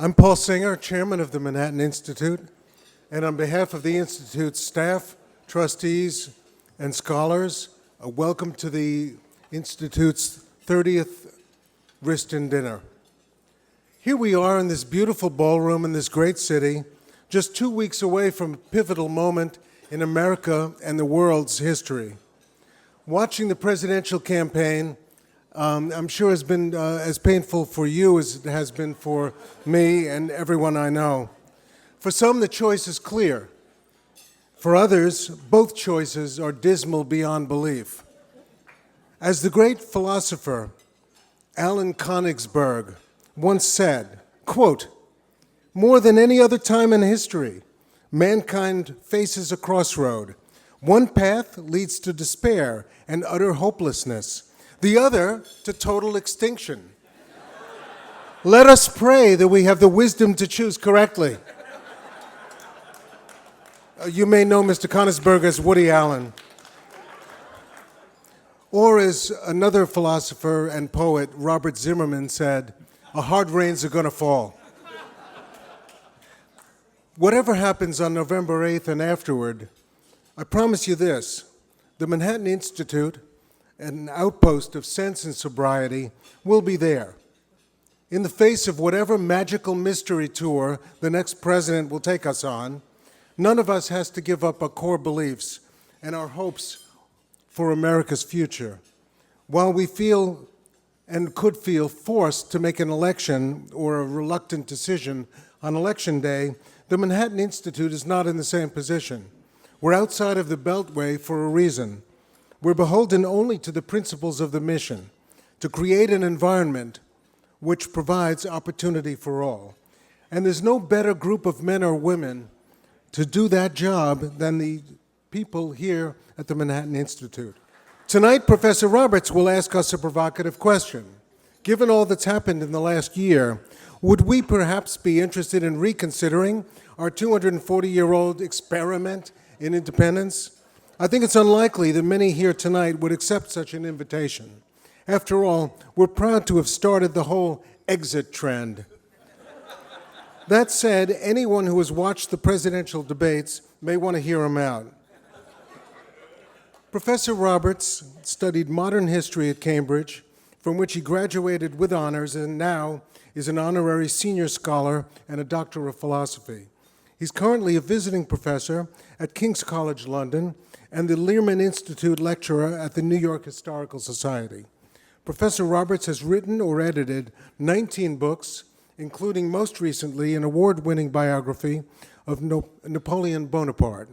I'm Paul Singer, chairman of the Manhattan Institute, and on behalf of the Institute's staff, trustees, and scholars, welcome to the Institute's 30th Wriston dinner. Here we are in this beautiful ballroom in this great city, just 2 weeks away from a pivotal moment in America and the world's history. Watching the presidential campaign, I'm sure has been as painful for you as it has been for me and everyone I know. For some, the choice is clear. For others, both choices are dismal beyond belief. As the great philosopher Alan Königsberg once said, quote, "More than any other time in history, mankind faces a crossroad. One path leads to despair and utter hopelessness, the other to total extinction. Let us pray that we have the wisdom to choose correctly." You may know Mr. Königsberg as Woody Allen. Or as another philosopher and poet, Robert Zimmerman, said, "A hard rains are gonna fall." Whatever happens on November 8th and afterward, I promise you this: the Manhattan Institute, an outpost of sense and sobriety, will be there. In the face of whatever magical mystery tour the next president will take us on, none of us has to give up our core beliefs and our hopes for America's future. While we feel and could feel forced to make an election or a reluctant decision on Election Day, the Manhattan Institute is not in the same position. We're outside of the Beltway for a reason. We're beholden only to the principles of the mission, to create an environment which provides opportunity for all. And there's no better group of men or women to do that job than the people here at the Manhattan Institute. Tonight, Professor Roberts will ask us a provocative question. Given all that's happened in the last year, would we perhaps be interested in reconsidering our 240-year-old experiment in independence? I think it's unlikely that many here tonight would accept such an invitation. After all, we're proud to have started the whole exit trend. That said, anyone who has watched the presidential debates may want to hear him out. Professor Roberts studied modern history at Cambridge, from which he graduated with honors and now is an honorary senior scholar and a doctor of philosophy. He's currently a visiting professor at King's College London and the Learman Institute lecturer at the New York Historical Society. Professor Roberts has written or edited 19 books, including most recently an award-winning biography of Napoleon Bonaparte.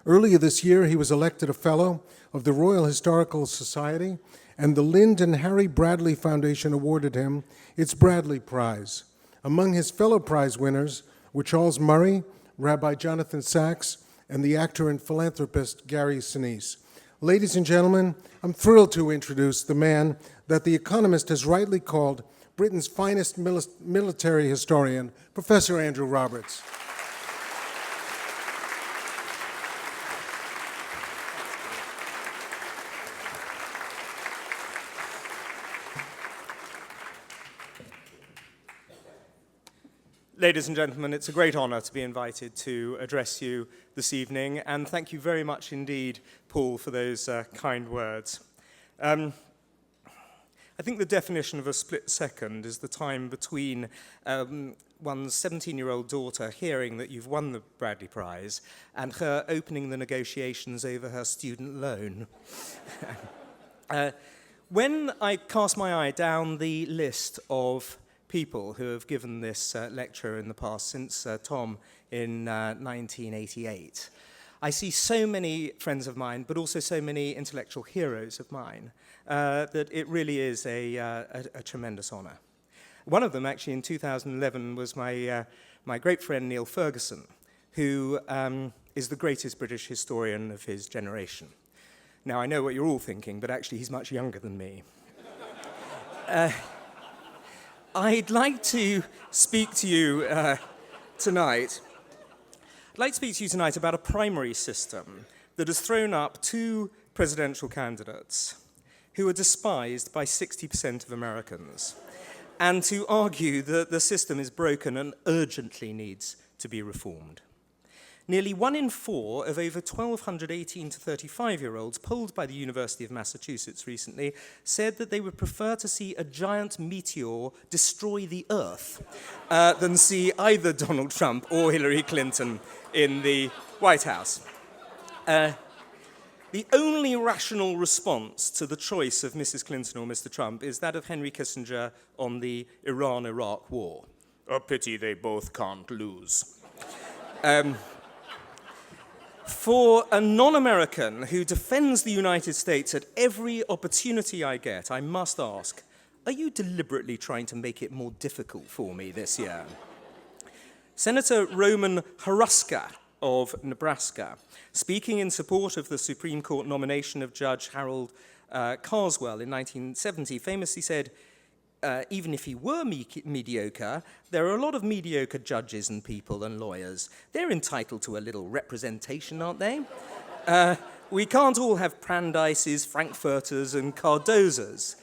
Earlier this year, he was elected a Fellow of the Royal Historical Society, and the Lynd and Harry Bradley Foundation awarded him its Bradley Prize. Among his fellow prize winners were Charles Murray, Rabbi Jonathan Sacks, and the actor and philanthropist Gary Sinise. Ladies and gentlemen, I'm thrilled to introduce the man that The Economist has rightly called Britain's finest military historian, Professor Andrew Roberts. Ladies and gentlemen, it's a great honor to be invited to address you this evening, and thank you very much indeed, Paul, for those kind words. I think the definition of a split second is the time between one's 17-year-old daughter hearing that you've won the Bradley Prize and her opening the negotiations over her student loan. When I cast my eye down the list of people who have given this lecture in the past, since Tom in 1988, I see so many friends of mine, but also so many intellectual heroes of mine, that it really is a tremendous honor. One of them, actually, in 2011, was my great friend Neil Ferguson, who is the greatest British historian of his generation. Now, I know what you're all thinking, but actually he's much younger than me. I'd like to speak to you tonight. I'd like to speak to you tonight about a primary system that has thrown up two presidential candidates who are despised by 60% of Americans. and to argue that the system is broken and urgently needs to be reformed. Nearly 1 in 4 of over 1,200 18 to 35-year-olds polled by the University of Massachusetts recently said that they would prefer to see a giant meteor destroy the Earth than see either Donald Trump or Hillary Clinton in the White House. The only rational response to the choice of Mrs. Clinton or Mr. Trump is that of Henry Kissinger on the Iran-Iraq war. A pity they both can't lose. For a non-American who defends the United States at every opportunity I get, I must ask, are you deliberately trying to make it more difficult for me this year? Senator Roman Haruska of Nebraska, speaking in support of the Supreme Court nomination of Judge Harold Carswell in 1970, famously said, even if he were mediocre, there are a lot of mediocre judges and people and lawyers. They're entitled to a little representation, aren't they? We can't all have Brandeises, Frankfurters, and Cardozas.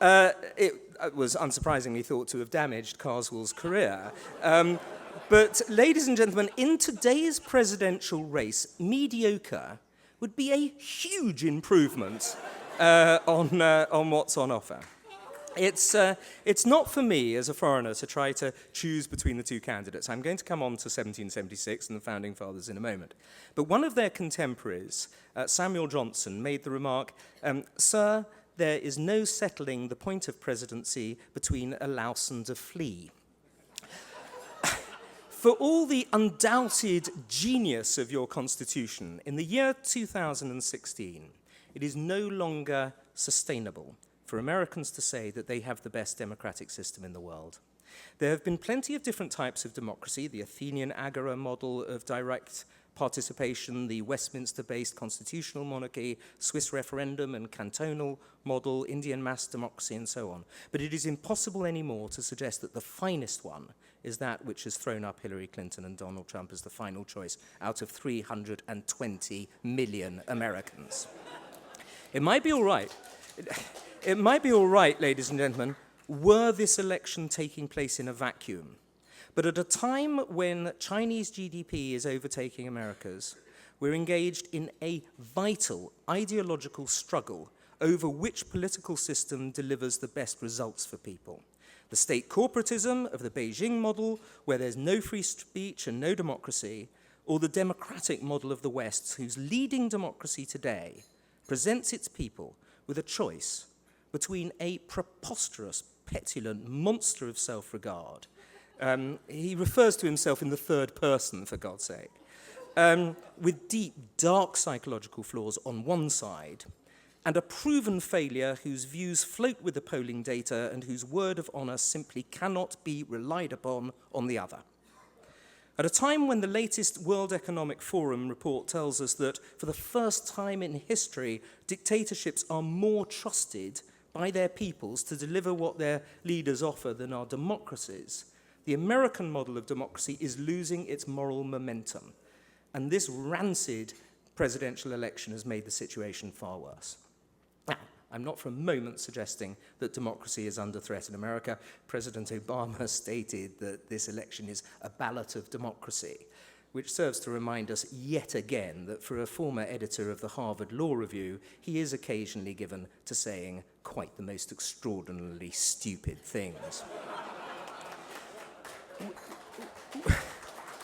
It was unsurprisingly thought to have damaged Carswell's career. But, ladies and gentlemen, in today's presidential race, mediocre would be a huge improvement on what's on offer. It's not for me as a foreigner to try to choose between the two candidates. I'm going to come on to 1776 and the Founding Fathers in a moment. But one of their contemporaries, Samuel Johnson, made the remark, "Sir, there is no settling the point of presidency between a louse and a flea." For all the undoubted genius of your Constitution, in the year 2016, it is no longer sustainable for Americans to say that they have the best democratic system in the world. There have been plenty of different types of democracy, the Athenian agora model of direct participation, the Westminster-based constitutional monarchy, Swiss referendum and cantonal model, Indian mass democracy, and so on. But it is impossible anymore to suggest that the finest one is that which has thrown up Hillary Clinton and Donald Trump as the final choice out of 320 million Americans. It might be all right. It might be all right, ladies and gentlemen, were this election taking place in a vacuum. But at a time when Chinese GDP is overtaking America's, we're engaged in a vital ideological struggle over which political system delivers the best results for people. The state corporatism of the Beijing model, where there's no free speech and no democracy, or the democratic model of the West, whose leading democracy today presents its people with a choice between a preposterous, petulant monster of self-regard. He refers to himself in the third person, for God's sake, with deep, dark psychological flaws on one side, and a proven failure whose views float with the polling data and whose word of honor simply cannot be relied upon on the other. At a time when the latest World Economic Forum report tells us that for the first time in history, dictatorships are more trusted by their peoples to deliver what their leaders offer than our democracies, the American model of democracy is losing its moral momentum. And this rancid presidential election has made the situation far worse. Now, I'm not for a moment suggesting that democracy is under threat in America. President Obama stated that this election is a ballot of democracy, which serves to remind us yet again that for a former editor of the Harvard Law Review, he is occasionally given to saying quite the most extraordinarily stupid things.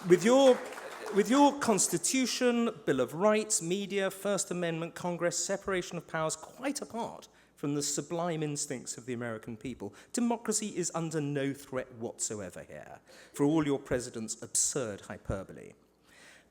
With your Constitution, Bill of Rights, media, First Amendment, Congress, separation of powers quite apart from the sublime instincts of the American people, democracy is under no threat whatsoever here, for all your president's absurd hyperbole.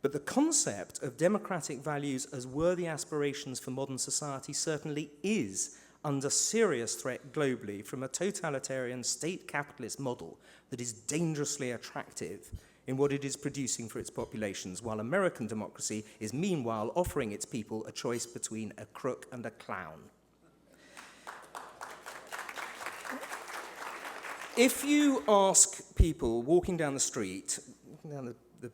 But the concept of democratic values as worthy aspirations for modern society certainly is under serious threat globally from a totalitarian state capitalist model that is dangerously attractive in what it is producing for its populations, while American democracy is meanwhile offering its people a choice between a crook and a clown. If you ask people walking down the street, down the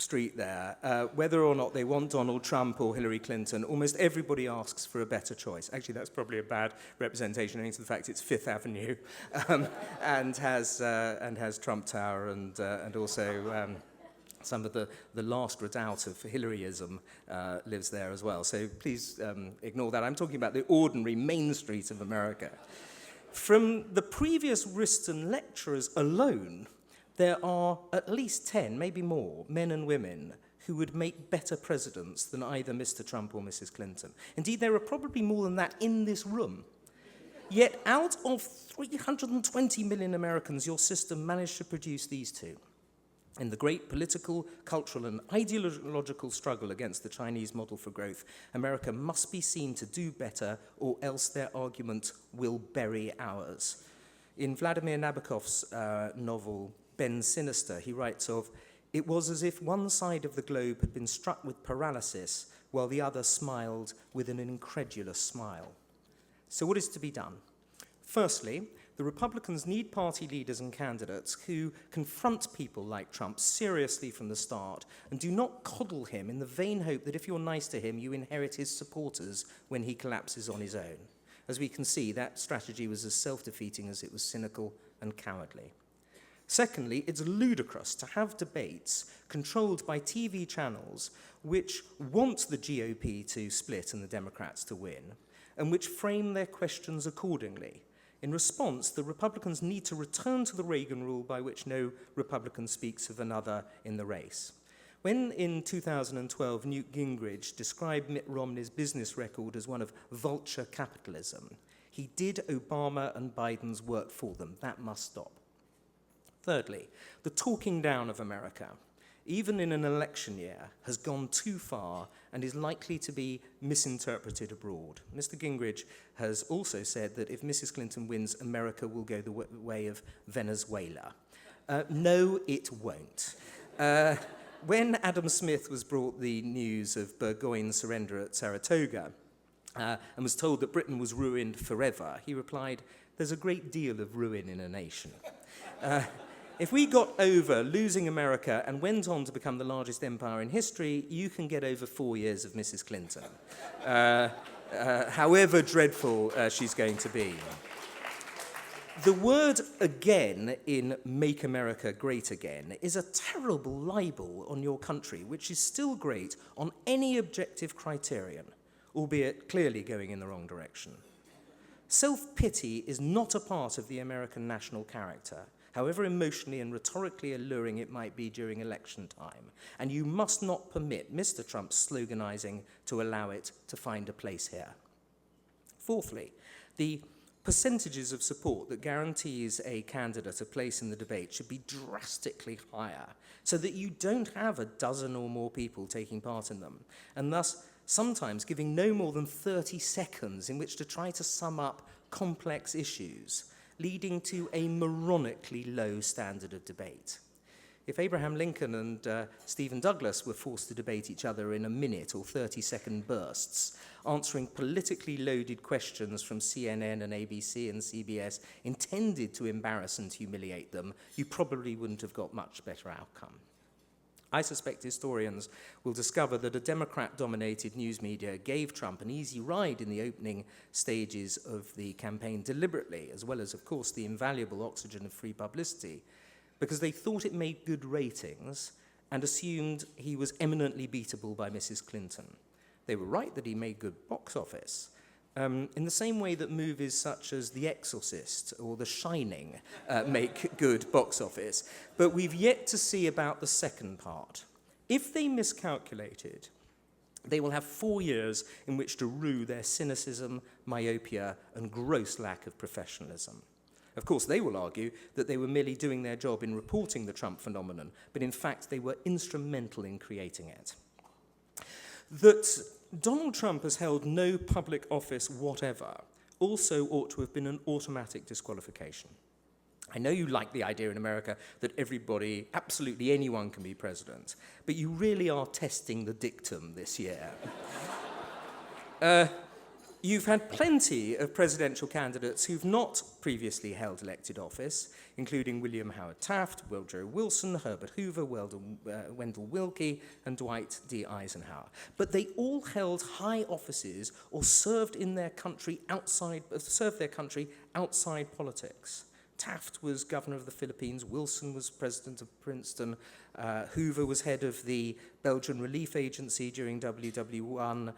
street there, whether or not they want Donald Trump or Hillary Clinton, almost everybody asks for a better choice. Actually, that's probably a bad representation, owing to the fact it's Fifth Avenue and has Trump Tower and also some of the last redoubt of Hillaryism lives there as well. So please ignore that. I'm talking about the ordinary Main Street of America. From the previous Wriston lecturers alone, there are at least 10, maybe more, men and women who would make better presidents than either Mr. Trump or Mrs. Clinton. Indeed, there are probably more than that in this room. Yet out of 320 million Americans, your system managed to produce these two. In the great political, cultural, and ideological struggle against the Chinese model for growth, America must be seen to do better, or else their argument will bury ours. In Vladimir Nabokov's novel, Ben Sinister, he writes of, "It was as if one side of the globe had been struck with paralysis, while the other smiled with an incredulous smile." So what is to be done? Firstly, the Republicans need party leaders and candidates who confront people like Trump seriously from the start and do not coddle him in the vain hope that if you're nice to him, you inherit his supporters when he collapses on his own. As we can see, that strategy was as self-defeating as it was cynical and cowardly. Secondly, it's ludicrous to have debates controlled by TV channels which want the GOP to split and the Democrats to win, and which frame their questions accordingly. In response, the Republicans need to return to the Reagan rule by which no Republican speaks of another in the race. When in 2012 Newt Gingrich described Mitt Romney's business record as one of vulture capitalism, he did Obama and Biden's work for them. That must stop. Thirdly, the talking down of America, even in an election year, has gone too far and is likely to be misinterpreted abroad. Mr. Gingrich has also said that if Mrs. Clinton wins, America will go the way of Venezuela. No, it won't. When Adam Smith was brought the news of Burgoyne's surrender at Saratoga and was told that Britain was ruined forever, he replied, "There's a great deal of ruin in a nation." If we got over losing America and went on to become the largest empire in history, you can get over 4 years of Mrs. Clinton, however dreadful she's going to be. The word again in Make America Great Again is a terrible libel on your country, which is still great on any objective criterion, albeit clearly going in the wrong direction. Self-pity is not a part of the American national character, however emotionally and rhetorically alluring it might be during election time, and you must not permit Mr. Trump's sloganizing to allow it to find a place here. Fourthly, the percentages of support that guarantees a candidate a place in the debate should be drastically higher, so that you don't have a dozen or more people taking part in them, and thus sometimes giving no more than 30 seconds in which to try to sum up complex issues, leading to a moronically low standard of debate. If Abraham Lincoln and Stephen Douglas were forced to debate each other in a minute or 30-second bursts, answering politically loaded questions from CNN and ABC and CBS intended to embarrass and humiliate them, you probably wouldn't have got much better outcome. I suspect historians will discover that a Democrat-dominated news media gave Trump an easy ride in the opening stages of the campaign deliberately, as well as, of course, the invaluable oxygen of free publicity, because they thought it made good ratings and assumed he was eminently beatable by Mrs. Clinton. They were right that he made good box office, in the same way that movies such as The Exorcist or The Shining make good box office. But we've yet to see about the second part. If they miscalculated, they will have 4 years in which to rue their cynicism, myopia, and gross lack of professionalism. Of course, they will argue that they were merely doing their job in reporting the Trump phenomenon, but in fact they were instrumental in creating it. That Donald Trump has held no public office whatever also ought to have been an automatic disqualification. I know you like the idea in America that everybody, absolutely anyone can be president, but you really are testing the dictum this year. You've had plenty of presidential candidates who've not previously held elected office, including William Howard Taft, Woodrow Wilson, Herbert Hoover, Wendell Willkie, and Dwight D. Eisenhower. But they all held high offices or served their country outside politics. Taft was governor of the Philippines, Wilson was president of Princeton, Hoover was head of the Belgian Relief Agency during WW1,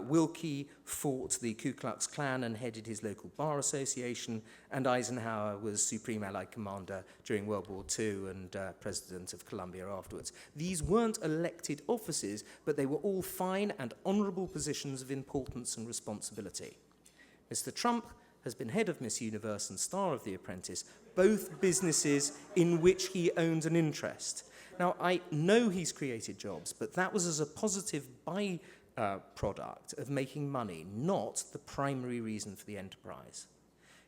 Willkie fought the Ku Klux Klan and headed his local bar association, and Eisenhower was Supreme Allied Commander during World War II and President of Colombia afterwards. These weren't elected offices, but they were all fine and honourable positions of importance and responsibility. Mr. Trump has been head of Miss Universe and star of The Apprentice, both businesses in which he owned an interest. Now, I know he's created jobs, but that was as a positive byproduct of making money, not the primary reason for the enterprise.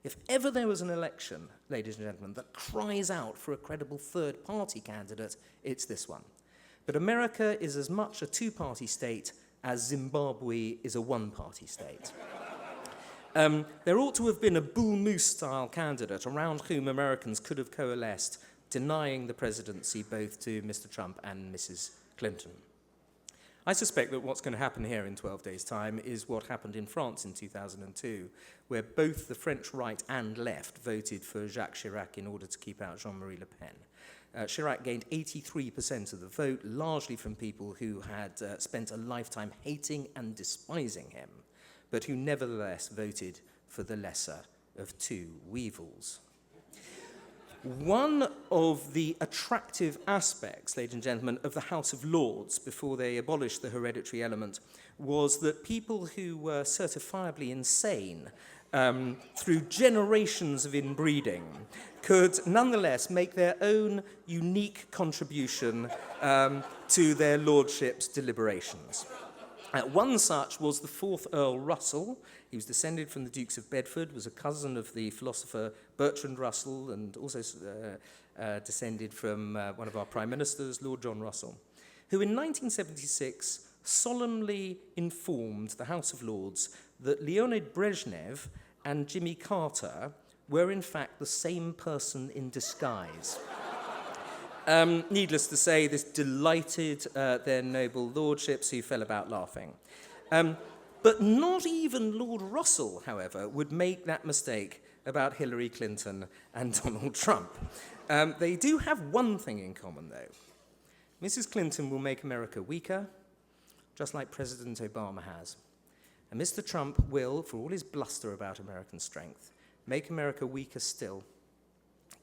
If ever there was an election, ladies and gentlemen, that cries out for a credible third-party candidate, it's this one. But America is as much a two-party state as Zimbabwe is a one-party state. There ought to have been a bull moose-style candidate around whom Americans could have coalesced, denying the presidency both to Mr. Trump and Mrs. Clinton. I suspect that what's going to happen here in 12 days' time is what happened in France in 2002, where both the French right and left voted for Jacques Chirac in order to keep out Jean-Marie Le Pen. Chirac gained 83% of the vote, largely from people who had spent a lifetime hating and despising him, but who nevertheless voted for the lesser of two weevils. One of the attractive aspects, ladies and gentlemen, of the House of Lords before they abolished the hereditary element was that people who were certifiably insane through generations of inbreeding could nonetheless make their own unique contribution to their lordship's deliberations. One such was the fourth Earl Russell. He was descended from the Dukes of Bedford, was a cousin of the philosopher Bertrand Russell, and also descended from one of our prime ministers, Lord John Russell, who in 1976 solemnly informed the House of Lords that Leonid Brezhnev and Jimmy Carter were in fact the same person in disguise. Needless to say, this delighted their noble lordships, who fell about laughing. But not even Lord Russell, however, would make that mistake about Hillary Clinton and Donald Trump. They do have one thing in common, though. Mrs. Clinton will make America weaker, just like President Obama has. And Mr. Trump will, for all his bluster about American strength, make America weaker still,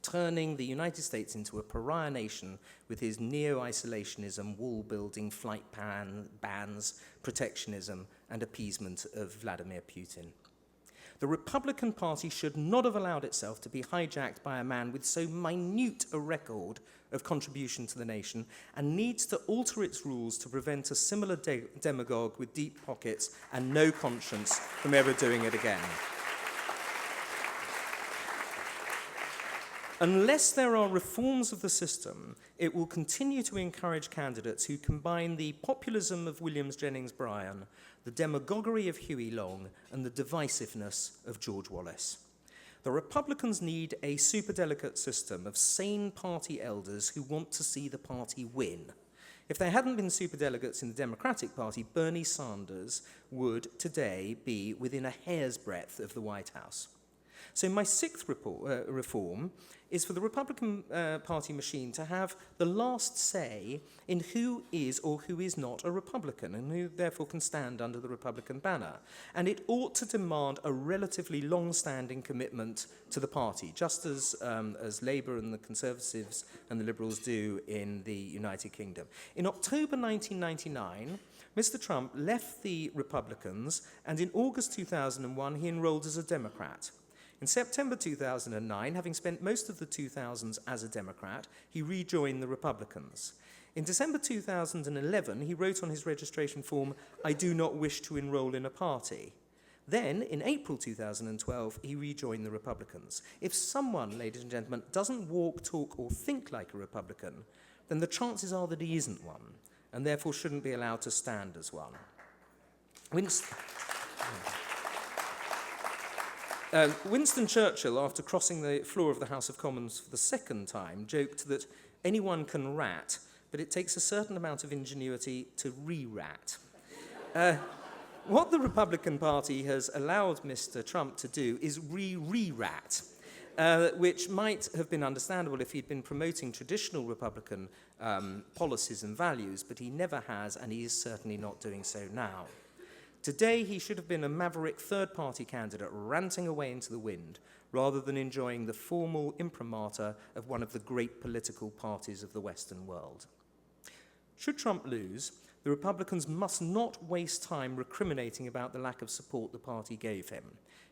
turning the United States into a pariah nation with his neo-isolationism, wall-building, flight bans, protectionism, and appeasement of Vladimir Putin. The Republican Party should not have allowed itself to be hijacked by a man with so minute a record of contribution to the nation, and needs to alter its rules to prevent a similar demagogue with deep pockets and no conscience from ever doing it again. Unless there are reforms of the system, it will continue to encourage candidates who combine the populism of Williams Jennings Bryan, the demagoguery of Huey Long, and the divisiveness of George Wallace. The Republicans need a superdelegate system of sane party elders who want to see the party win. If there hadn't been superdelegates in the Democratic Party, Bernie Sanders would today be within a hair's breadth of the White House. So my sixth reform is for the Republican Party machine to have the last say in who is or who is not a Republican, and who therefore can stand under the Republican banner. And it ought to demand a relatively long-standing commitment to the party, just as Labour and the Conservatives and the Liberals do in the United Kingdom. In October 1999, Mr. Trump left the Republicans, and in August 2001, he enrolled as a Democrat. In September 2009, having spent most of the 2000s as a Democrat, he rejoined the Republicans. In December 2011, he wrote on his registration form, "I do not wish to enroll in a party." Then, in April 2012, he rejoined the Republicans. If someone, ladies and gentlemen, doesn't walk, talk, or think like a Republican, then the chances are that he isn't one, and therefore shouldn't be allowed to stand as one. Winston Churchill, after crossing the floor of the House of Commons for the second time, joked that anyone can rat, but it takes a certain amount of ingenuity to re-rat. What the Republican Party has allowed Mr. Trump to do is re-rat, which might have been understandable if he'd been promoting traditional Republican policies and values, but he never has, and he is certainly not doing so now. Today, he should have been a maverick third-party candidate ranting away into the wind, rather than enjoying the formal imprimatur of one of the great political parties of the Western world. Should Trump lose, the Republicans must not waste time recriminating about the lack of support the party gave him.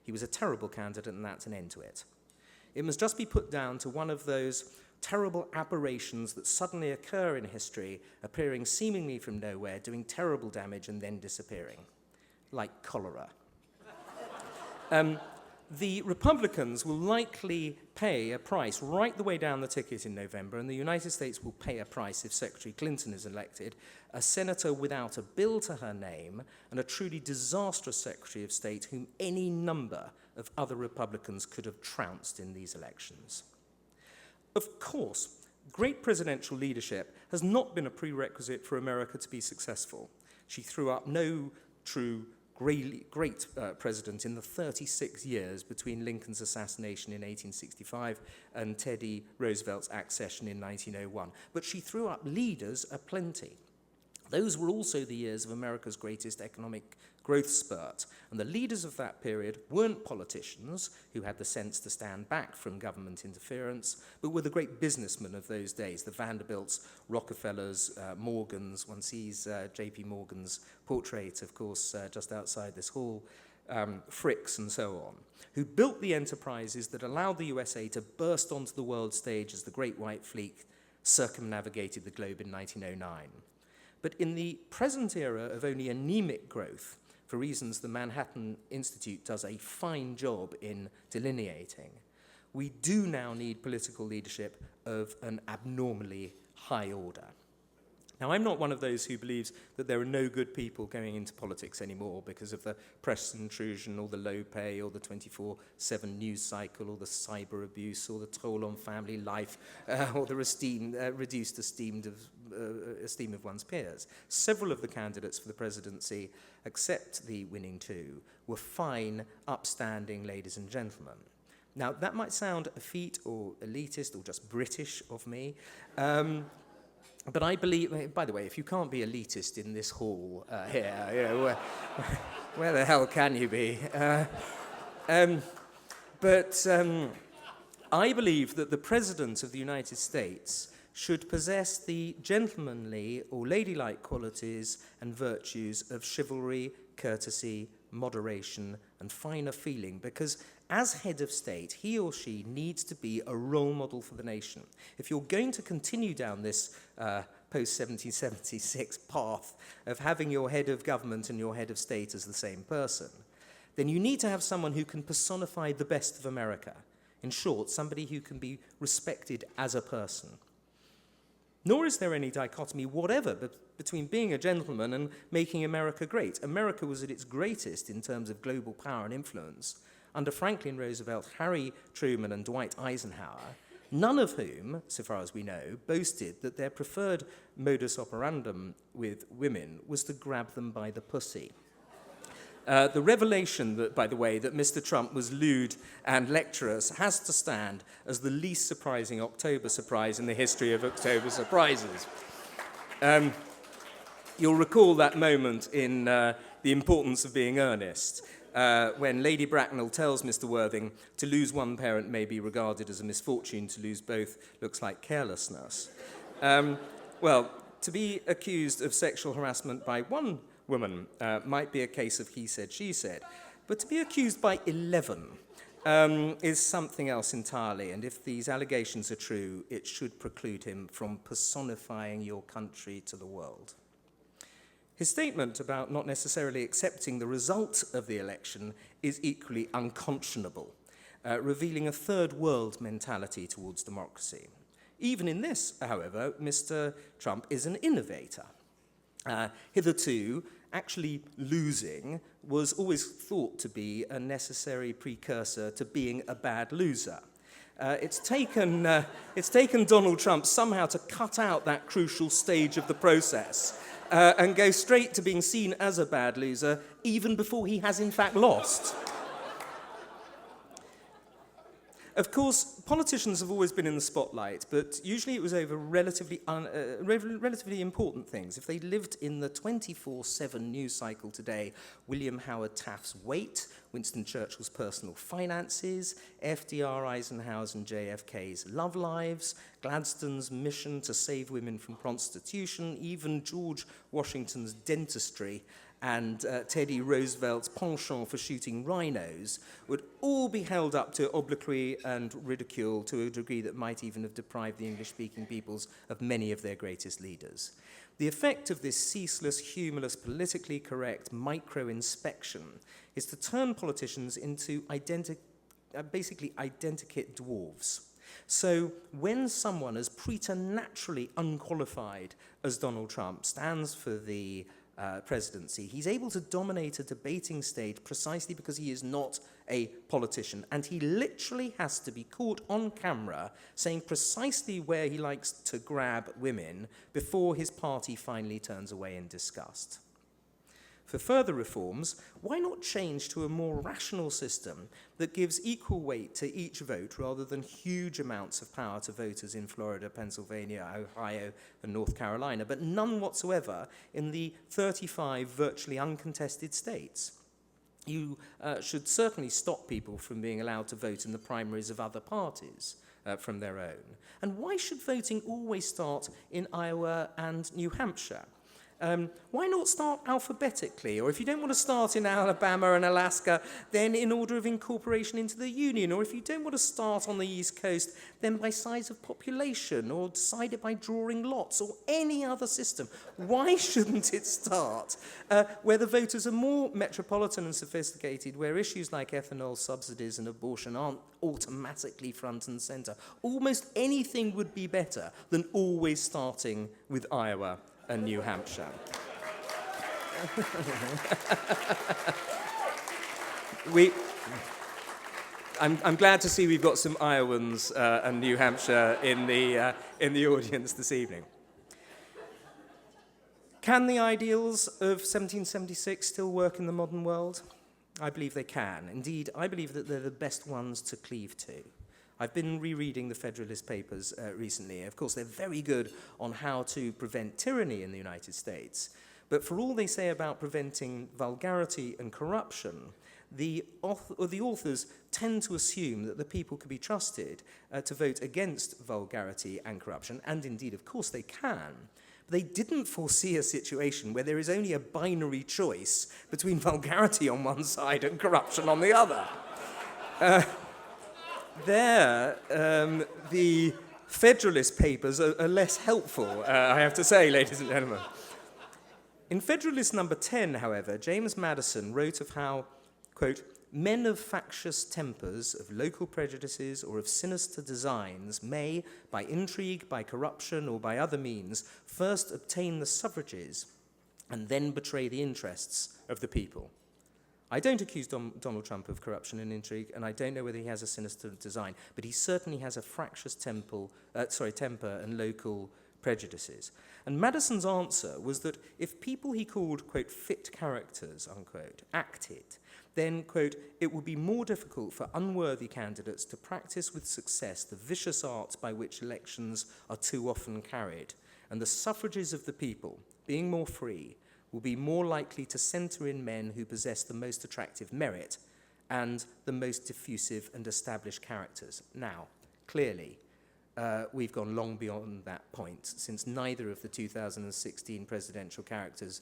He was a terrible candidate, and that's an end to it. It must just be put down to one of those terrible aberrations that suddenly occur in history, appearing seemingly from nowhere, doing terrible damage, and then disappearing, like cholera. The Republicans will likely pay a price right the way down the ticket in November, and the United States will pay a price if Secretary Clinton is elected, a senator without a bill to her name, and a truly disastrous Secretary of State whom any number of other Republicans could have trounced in these elections. Of course, great presidential leadership has not been a prerequisite for America to be successful. She threw up no true great president in the 36 years between Lincoln's assassination in 1865 and Teddy Roosevelt's accession in 1901. But she threw up leaders aplenty. Those were also the years of America's greatest economic growth spurt, and the leaders of that period weren't politicians who had the sense to stand back from government interference, but were the great businessmen of those days, the Vanderbilts, Rockefellers, Morgans. One sees J.P. Morgan's portrait, of course, just outside this hall, Fricks and so on, who built the enterprises that allowed the USA to burst onto the world stage as the Great White Fleet circumnavigated the globe in 1909. But in the present era of only anemic growth, for reasons the Manhattan Institute does a fine job in delineating, we do now need political leadership of an abnormally high order. Now, I'm not one of those who believes that there are no good people going into politics anymore because of the press intrusion or the low pay or the 24/7 news cycle or the cyber abuse or the toll on family life or the reduced esteem of one's peers. Several of the candidates for the presidency, except the winning two, were fine, upstanding ladies and gentlemen. Now, that might sound effete or elitist or just British of me, but I believe, by the way, if you can't be elitist in this hall here, you know, where the hell can you be? But I believe that the President of the United States should possess the gentlemanly or ladylike qualities and virtues of chivalry, courtesy, moderation, and finer feeling, because as head of state, he or she needs to be a role model for the nation. If you're going to continue down this post-1776 path of having your head of government and your head of state as the same person, then you need to have someone who can personify the best of America. In short, somebody who can be respected as a person. Nor is there any dichotomy whatever between being a gentleman and making America great. America was at its greatest in terms of global power and influence under Franklin Roosevelt, Harry Truman, and Dwight Eisenhower, none of whom, so far as we know, boasted that their preferred modus operandum with women was to grab them by the pussy. The revelation, that, by the way, that Mr. Trump was lewd and lecturous has to stand as the least surprising October surprise in the history of October surprises. You'll recall that moment in The Importance of Being Earnest, when Lady Bracknell tells Mr. Worthing to lose one parent may be regarded as a misfortune, to lose both looks like carelessness. Well, to be accused of sexual harassment by one woman might be a case of he said, she said, but to be accused by 11 is something else entirely, and if these allegations are true, it should preclude him from personifying your country to the world. His statement about not necessarily accepting the result of the election is equally unconscionable, revealing a third world mentality towards democracy. Even in this, however, Mr. Trump is an innovator. Hitherto, actually losing was always thought to be a necessary precursor to being a bad loser. It's taken Donald Trump somehow to cut out that crucial stage of the process and go straight to being seen as a bad loser even before he has in fact lost. Of course, politicians have always been in the spotlight, but usually it was over relatively important things. If they lived in the 24/7 news cycle today, William Howard Taft's weight, Winston Churchill's personal finances, FDR Eisenhower's and JFK's love lives, Gladstone's mission to save women from prostitution, even George Washington's dentistry, and Teddy Roosevelt's penchant for shooting rhinos would all be held up to obloquy and ridicule to a degree that might even have deprived the English-speaking peoples of many of their greatest leaders. The effect of this ceaseless, humorless, politically correct micro-inspection is to turn politicians into basically identikit dwarves. So when someone as preternaturally unqualified as Donald Trump stands for the presidency, he's able to dominate a debating stage precisely because he is not a politician, and he literally has to be caught on camera saying precisely where he likes to grab women before his party finally turns away in disgust. For further reforms, why not change to a more rational system that gives equal weight to each vote rather than huge amounts of power to voters in Florida, Pennsylvania, Ohio, and North Carolina, but none whatsoever in the 35 virtually uncontested states? You should certainly stop people from being allowed to vote in the primaries of other parties from their own. And why should voting always start in Iowa and New Hampshire? Why not start alphabetically? Or if you don't want to start in Alabama and Alaska, then in order of incorporation into the Union. Or if you don't want to start on the East Coast, then by size of population, or decide it by drawing lots, or any other system. Why shouldn't it start where the voters are more metropolitan and sophisticated, where issues like ethanol subsidies and abortion aren't automatically front and center? Almost anything would be better than always starting with Iowa and New Hampshire. I'm glad to see we've got some Iowans and New Hampshire in the audience this evening. Can the ideals of 1776 still work in the modern world? I believe they can. Indeed, I believe that they're the best ones to cleave to. I've been rereading the Federalist Papers recently. Of course, they're very good on how to prevent tyranny in the United States. But for all they say about preventing vulgarity and corruption, the authors tend to assume that the people can be trusted to vote against vulgarity and corruption, and indeed, of course, they can. But they didn't foresee a situation where there is only a binary choice between vulgarity on one side and corruption on the other. The Federalist Papers are less helpful, I have to say, ladies and gentlemen. In Federalist number 10, however, James Madison wrote of how, quote, men of factious tempers, of local prejudices, or of sinister designs may, by intrigue, by corruption, or by other means, first obtain the suffrages and then betray the interests of the people. I don't accuse Donald Trump of corruption and intrigue, and I don't know whether he has a sinister design, but he certainly has a fractious temper and local prejudices. And Madison's answer was that if people he called, quote, fit characters, unquote, acted, then, quote, it would be more difficult for unworthy candidates to practice with success the vicious arts by which elections are too often carried, and the suffrages of the people, being more free, will be more likely to center in men who possess the most attractive merit and the most diffusive and established characters. Now, clearly, we've gone long beyond that point, since neither of the 2016 presidential candidates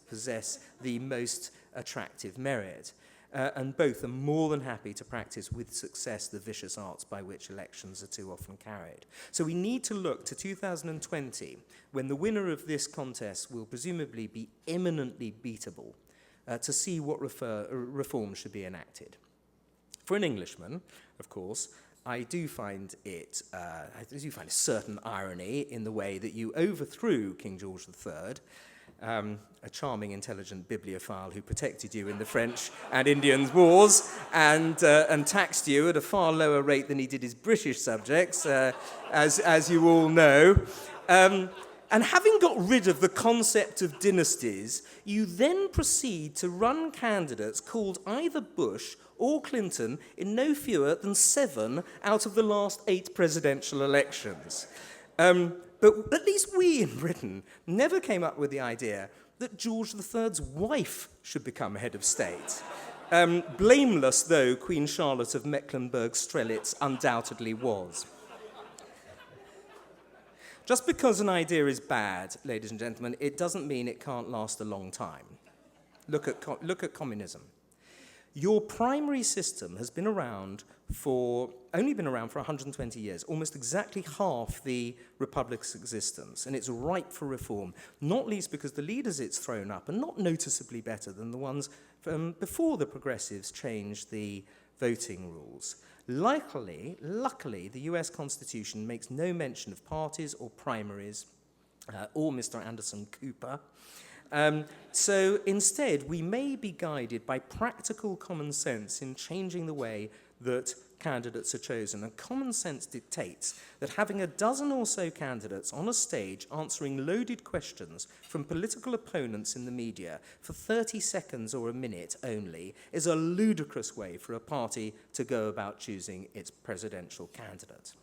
possess the most attractive merit. And both are more than happy to practice with success the vicious arts by which elections are too often carried. So we need to look to 2020, when the winner of this contest will presumably be eminently beatable, to see what reforms should be enacted. For an Englishman, of course, I do find a certain irony in the way that you overthrew King George III, a charming, intelligent bibliophile who protected you in the French and Indian wars and taxed you at a far lower rate than he did his British subjects, as you all know. And having got rid of the concept of dynasties, you then proceed to run candidates called either Bush or Clinton in no fewer than 7 out of the last 8 presidential elections. But at least we in Britain never came up with the idea that George III's wife should become head of state. Blameless though Queen Charlotte of Mecklenburg-Strelitz undoubtedly was. Just because an idea is bad, ladies and gentlemen, it doesn't mean it can't last a long time. Look at communism. Your primary system has been around only been around for 120 years, almost exactly half the republic's existence, and it's ripe for reform, not least because the leaders it's thrown up are not noticeably better than the ones before the progressives changed the voting rules. Luckily, the US Constitution makes no mention of parties or primaries or Mr. Anderson Cooper. So instead, we may be guided by practical common sense in changing the way that candidates are chosen. And common sense dictates that having a dozen or so candidates on a stage answering loaded questions from political opponents in the media for 30 seconds or a minute only is a ludicrous way for a party to go about choosing its presidential candidate.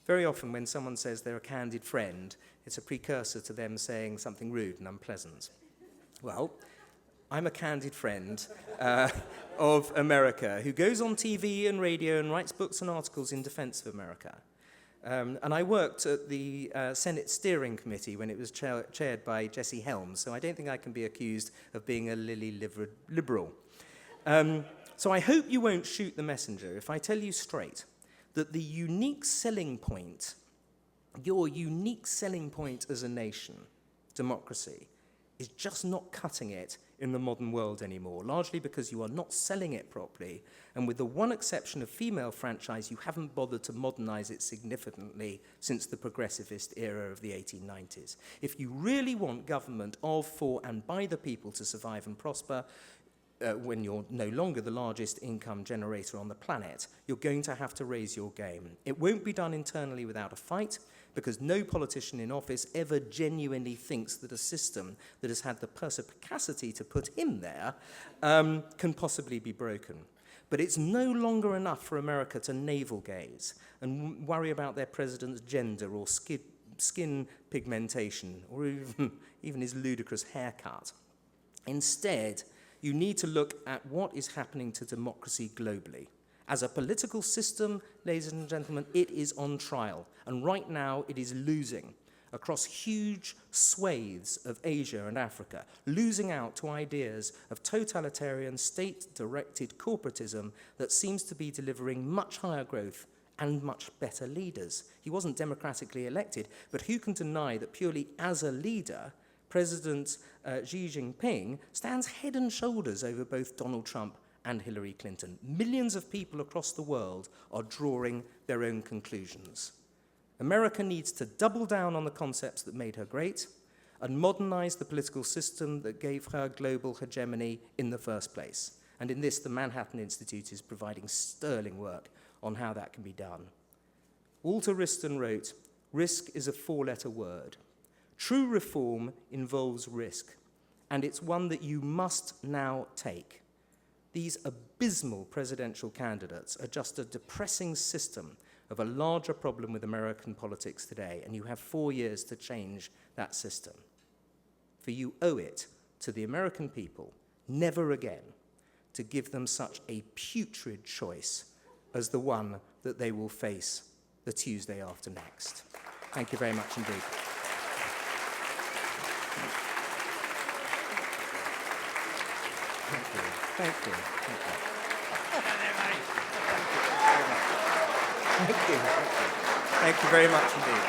Very often when someone says they're a candid friend, it's a precursor to them saying something rude and unpleasant. Well, I'm a candid friend of America who goes on TV and radio and writes books and articles in defense of America. And I worked at the Senate Steering Committee when it was chaired by Jesse Helms, so I don't think I can be accused of being a lily-livered liberal. So I hope you won't shoot the messenger if I tell you straight that the unique selling point, your unique selling point as a nation, democracy, is just not cutting it in the modern world anymore, largely because you are not selling it properly, and with the one exception of female franchise, you haven't bothered to modernize it significantly since the progressivist era of the 1890s. If you really want government of, for, and by the people to survive and prosper, when you're no longer the largest income generator on the planet, you're going to have to raise your game. It won't be done internally without a fight, because no politician in office ever genuinely thinks that a system that has had the perspicacity to put him there can possibly be broken. But it's no longer enough for America to navel gaze and worry about their president's gender or skin pigmentation or even his ludicrous haircut. Instead, you need to look at what is happening to democracy globally. As a political system, ladies and gentlemen, it is on trial. And right now, it is losing across huge swathes of Asia and Africa, losing out to ideas of totalitarian, state-directed corporatism that seems to be delivering much higher growth and much better leaders. He wasn't democratically elected, but who can deny that purely as a leader, President Xi Jinping stands head and shoulders over both Donald Trump and Hillary Clinton. Millions of people across the world are drawing their own conclusions. America needs to double down on the concepts that made her great and modernize the political system that gave her global hegemony in the first place. And in this, the Manhattan Institute is providing sterling work on how that can be done. Walter Wriston wrote, "Risk is a 4-letter word. True reform involves risk, and it's one that you must now take. These abysmal presidential candidates are just a depressing system of a larger problem with American politics today, and you have 4 years to change that system. For you owe it to the American people, never again, to give them such a putrid choice as the one that they will face the Tuesday after next." Thank you very much indeed. Thank you. Thank you. Thank you. Thank you. Thank you very much indeed.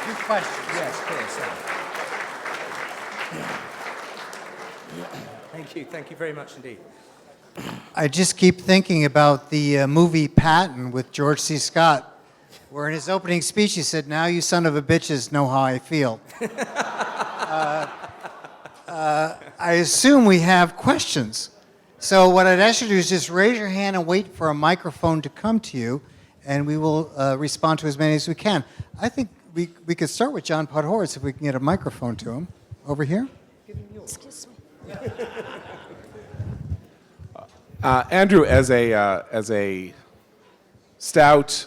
Good questions. Yes, please. Thank you. Thank you very much indeed. I just keep thinking about the movie Patton with George C. Scott, where in his opening speech he said, "Now you son of a bitches know how I feel." I assume we have questions. So what I'd ask you to do is just raise your hand and wait for a microphone to come to you, and we will respond to as many as we can. I think we could start with John Podhoretz if we can get a microphone to him. Over here. Excuse me. Andrew, as a stout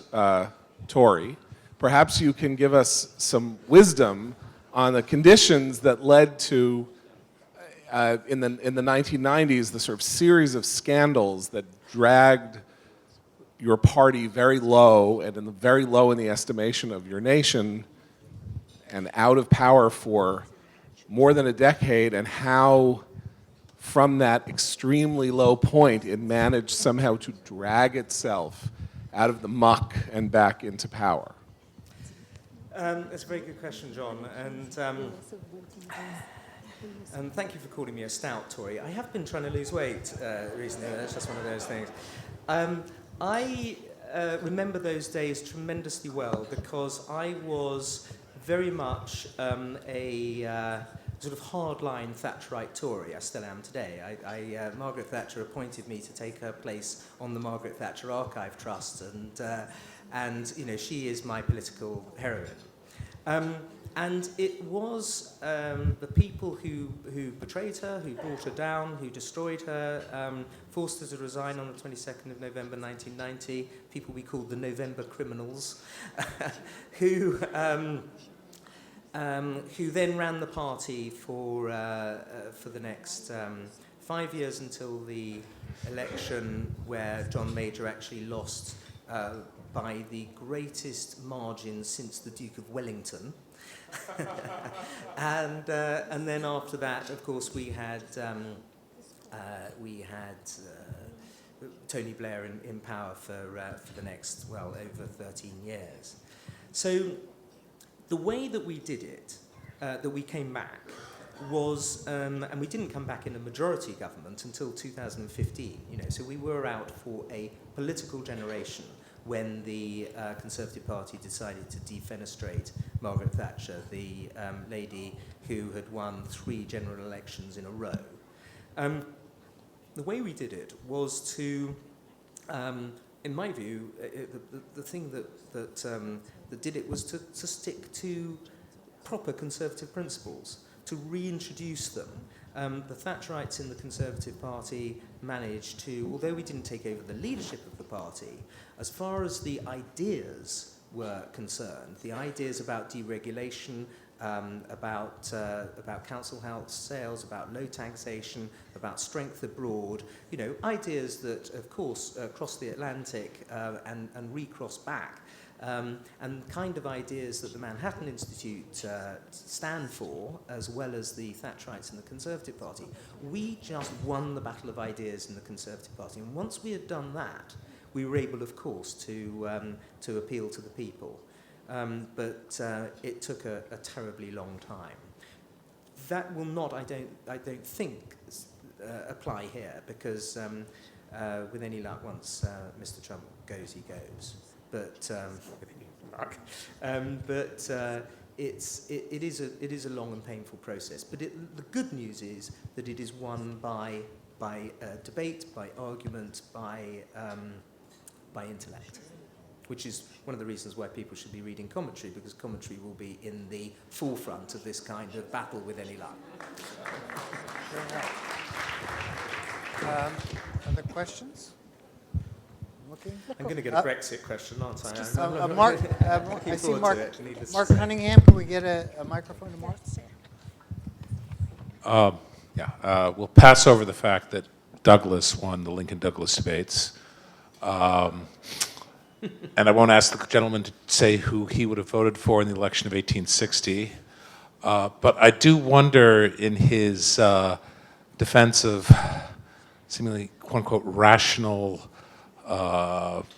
Tory, perhaps you can give us some wisdom on the conditions that led to, in the 1990s, the sort of series of scandals that dragged your party very low and very low in the estimation of your nation and out of power for more than a decade, and how from that extremely low point it managed somehow to drag itself out of the muck and back into power. That's a very good question, John, and thank you for calling me a stout Tory. I have been trying to lose weight recently. That's just one of those things. I remember those days tremendously well because I was very much a sort of hardline Thatcherite Tory. I still am today. Margaret Thatcher appointed me to take her place on the Margaret Thatcher Archive Trust, and you know, she is my political heroine. And it was the people who betrayed her, who brought her down, who destroyed her, forced her to resign on the 22nd of November 1990, people we called the November criminals, who then ran the party for the next 5 years until the election where John Major actually lost by the greatest margin since the Duke of Wellington. And then after that, of course, we had Tony Blair in power for the next, well, over 13 years. So the way that we did it, that we came back, was, and we didn't come back in a majority government until 2015. You know, so we were out for a political generation when the Conservative Party decided to defenestrate Margaret Thatcher, the lady who had won 3 general elections in a row. The way we did it was to, in my view, the thing that did it was to stick to proper Conservative principles, to reintroduce them. The Thatcherites in the Conservative Party managed to, although we didn't take over the leadership of the party, as far as the ideas were concerned, the ideas about deregulation, about council house sales, about low taxation, about strength abroad, you know, ideas that, of course, cross the Atlantic and recross back, and kind of ideas that the Manhattan Institute stand for, as well as the Thatcherites in the Conservative Party. We just won the battle of ideas in the Conservative Party, and once we had done that, we were able, of course, to appeal to the people. But it took a terribly long time. That will not, I don't think, apply here, because with any luck, once Mr. Trump goes, he goes. But it is a long and painful process. But the good news is that it is won by debate, by argument, by intellect, which is one of the reasons why people should be reading commentary, because commentary will be in the forefront of this kind of battle with any luck. Other questions? Looking? I'm going to get a Brexit question, aren't I? Mark, Looking I see forward Mark, to it, needless to Mark say. Cunningham. Can we get a microphone to Mark? We'll pass over the fact that Douglas won the Lincoln-Douglas debates. And I won't ask the gentleman to say who he would have voted for in the election of 1860. But I do wonder, in his defense of seemingly, quote-unquote, rational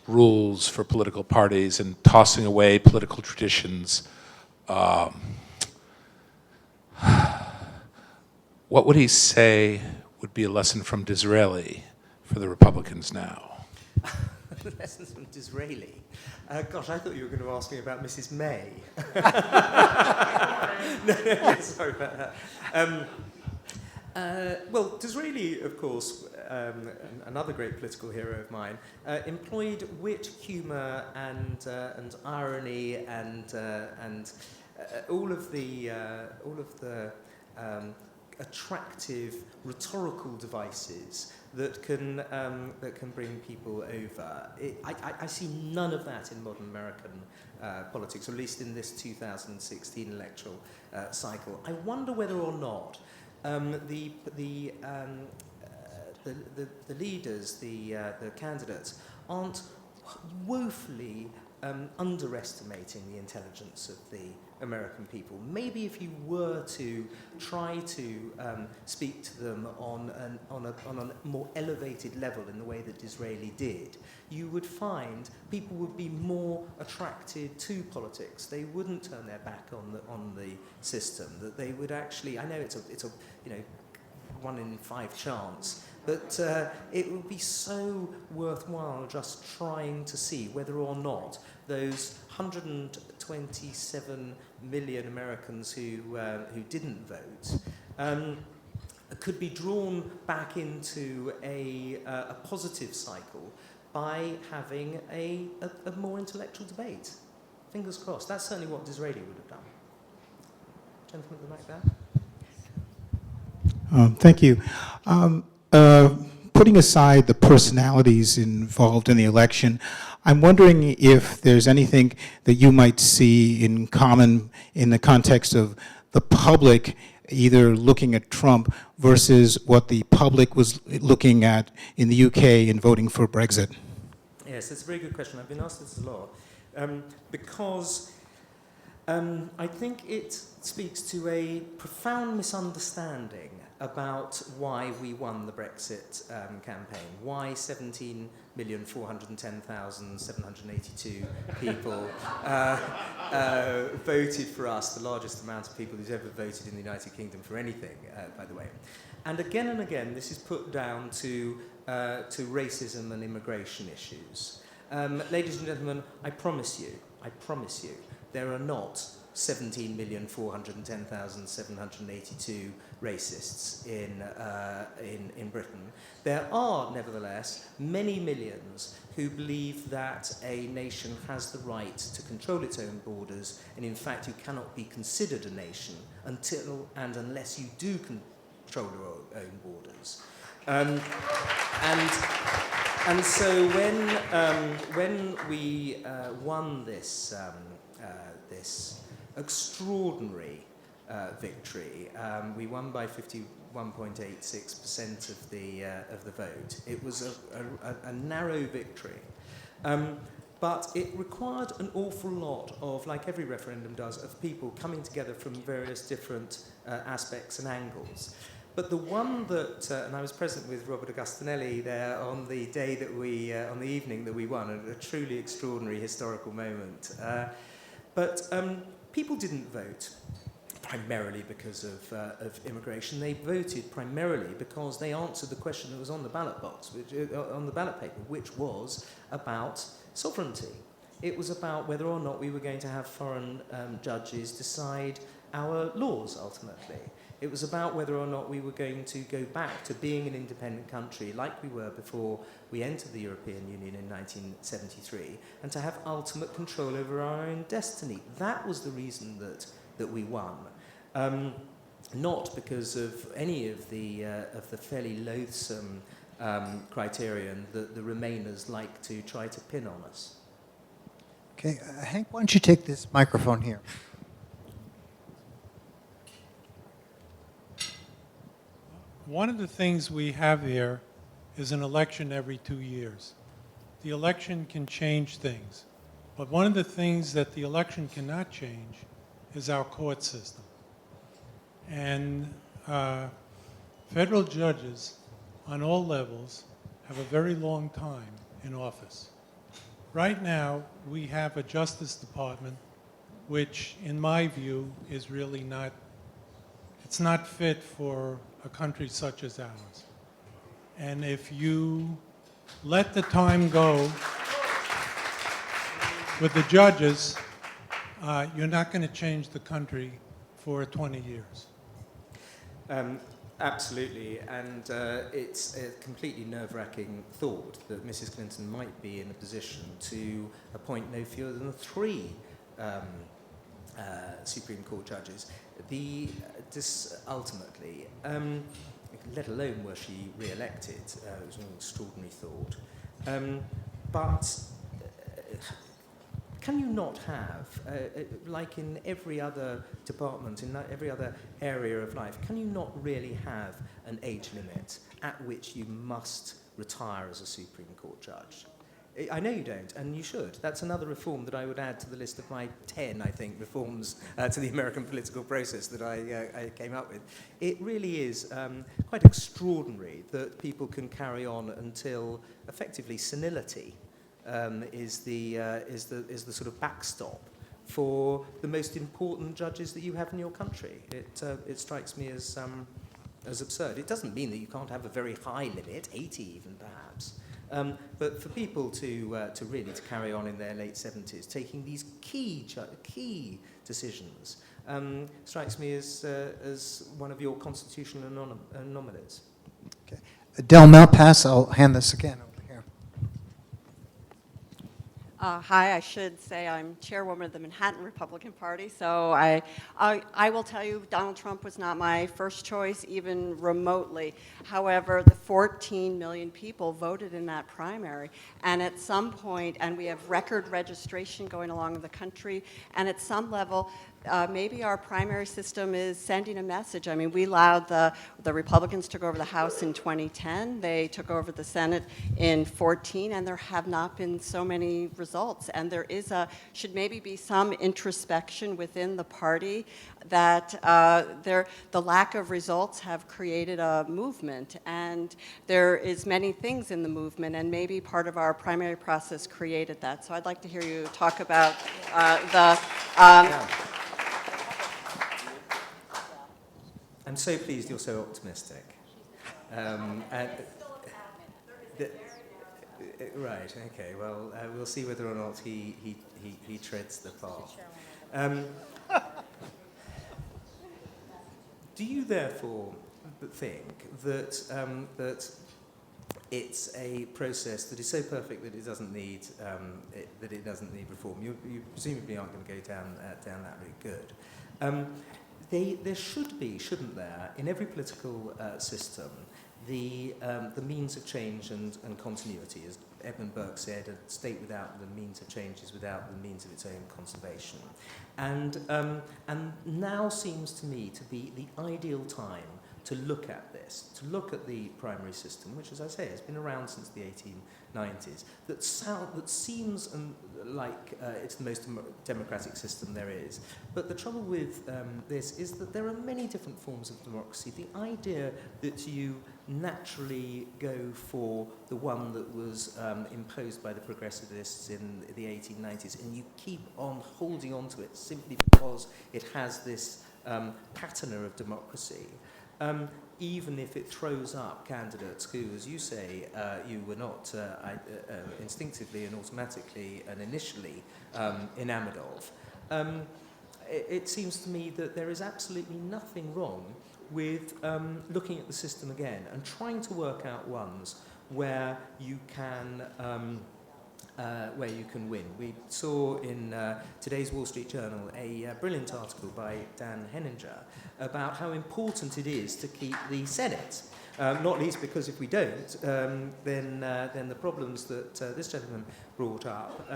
rules for political parties and tossing away political traditions, what would he say would be a lesson from Disraeli for the Republicans now? Lessons from Disraeli. Gosh, I thought you were going to ask me about Mrs. May. No, sorry about that. Well, Disraeli, of course, another great political hero of mine, employed wit, humour, and irony, and all of the attractive rhetorical devices that can bring people over. I see none of that in modern American politics, or at least in this 2016 electoral cycle. I wonder whether or not the leaders, the candidates, aren't woefully underestimating the intelligence of the American people. Maybe if you were to try to speak to them on a more elevated level in the way that Disraeli did, you would find people would be more attracted to politics. They wouldn't turn their back on the system. That they would actually. I know it's a 1 in 5 chance. But it would be so worthwhile just trying to see whether or not those 127 million Americans who didn't vote could be drawn back into a positive cycle by having a more intellectual debate. Fingers crossed. That's certainly what Disraeli would have done. Gentleman at the back there. Thank you. Putting aside the personalities involved in the election, I'm wondering if there's anything that you might see in common in the context of the public either looking at Trump versus what the public was looking at in the UK in voting for Brexit. Yes, that's a very good question. I've been asked this a lot because I think it speaks to a profound misunderstanding about why we won the Brexit campaign, why 17,410,782 people voted for us, the largest amount of people who's ever voted in the United Kingdom for anything, by the way. And again, this is put down to racism and immigration issues. Ladies and gentlemen, I promise you, there are not 17,410,782 racists in Britain. There are, nevertheless, many millions who believe that a nation has the right to control its own borders, and in fact you cannot be considered a nation until and unless you do control your own borders. And so when we won this extraordinary victory, we won by 51.86% of the vote. It was a narrow victory, but it required an awful lot of, like every referendum does, of people coming together from various different aspects and angles. But the one that, and I was present with Robert Augustinelli there on the day that on the evening that we won, a truly extraordinary historical moment. But people didn't vote primarily because of immigration. They voted primarily because they answered the question that was on the ballot box, on the ballot paper, which was about sovereignty. It was about whether or not we were going to have foreign judges decide our laws ultimately. It was about whether or not we were going to go back to being an independent country like we were before we entered the European Union in 1973, and to have ultimate control over our own destiny. That was the reason that we won. Not because of any of the fairly loathsome criterion that the Remainers like to try to pin on us. Okay, Hank, why don't you take this microphone here? One of the things we have here is an election every 2 years. The election can change things, but one of the things that the election cannot change is our court system. And federal judges on all levels have a very long time in office. Right now, we have a Justice Department which, in my view, is really not, it's not fit for a country such as ours. And if you let the time go with the judges, you're not going to change the country for 20 years. Absolutely, and it's a completely nerve-wracking thought that Mrs. Clinton might be in a position to appoint no fewer than 3 Supreme Court judges. Ultimately, let alone were she re-elected, it was an extraordinary thought. But can you not have, like in every other department, in every other area of life, can you not really have an age limit at which you must retire as a Supreme Court judge? I know you don't, and you should. That's another reform that I would add to the list of my 10, I think, reforms to the American political process that I came up with. It really is quite extraordinary that people can carry on until, effectively, senility is the sort of backstop for the most important judges that you have in your country. It strikes me as absurd. It doesn't mean that you can't have a very high limit, 80 even perhaps. But for people to really carry on in their late 70s, taking these key decisions, strikes me as one of your constitutional anomalies. Okay. Del Malpass, I'll hand this again over here. Hi, I should say I'm chairwoman of the Manhattan Republican Party, so I will tell you Donald Trump was not my first choice, even remotely. However, the 14 million people voted in that primary, and at some point, and we have record registration going along in the country, and at some level, maybe our primary system is sending a message. I mean, we allowed the Republicans took over the House in 2010. They took over the Senate in 2014, and there have not been so many results. And there should maybe be some introspection within the party that the lack of results have created a movement. And there is many things in the movement, and maybe part of our primary process created that. So I'd like to hear you talk about I'm so pleased you're so optimistic. Right, okay, well, we'll see whether or not he treads the path. Do you therefore think that it's a process that is so perfect that it doesn't need reform? You presumably aren't going to go down that route. Good. There should be, shouldn't there, in every political system, the means of change and continuity. As Edmund Burke said, a state without the means of change is without the means of its own conservation. And now seems to me to be the ideal time to look at this, to look at the primary system, which, as I say, has been around since the 1890s, that seems like it's the most democratic system there is. But the trouble with this is that there are many different forms of democracy. The idea that you naturally go for the one that was imposed by the progressivists in the 1890s, and you keep on holding on to it simply because it has this patina of democracy, even if it throws up candidates who, as you say, you were not instinctively and automatically and initially enamoured of. It seems to me that there is absolutely nothing wrong with looking at the system again and trying to work out ones where you can win. We saw in today's Wall Street Journal a brilliant article by Dan Henninger about how important it is to keep the Senate. Not least because if we don't, then the problems that this gentleman brought up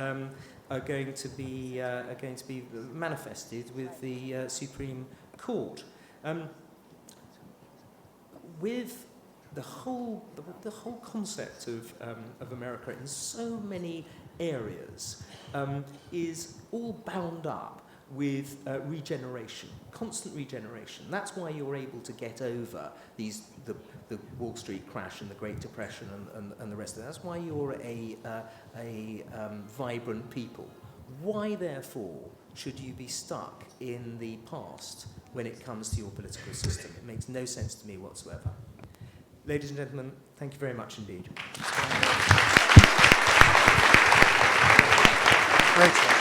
are going to be manifested with the Supreme Court. With the whole concept of America in so many areas is all bound up with regeneration, constant regeneration. That's why you're able to get over the Wall Street crash and the Great Depression and the rest of it. That's why you're a vibrant people. Why, therefore, should you be stuck in the past when it comes to your political system? It makes no sense to me whatsoever. Ladies and gentlemen, thank you very much indeed. Great.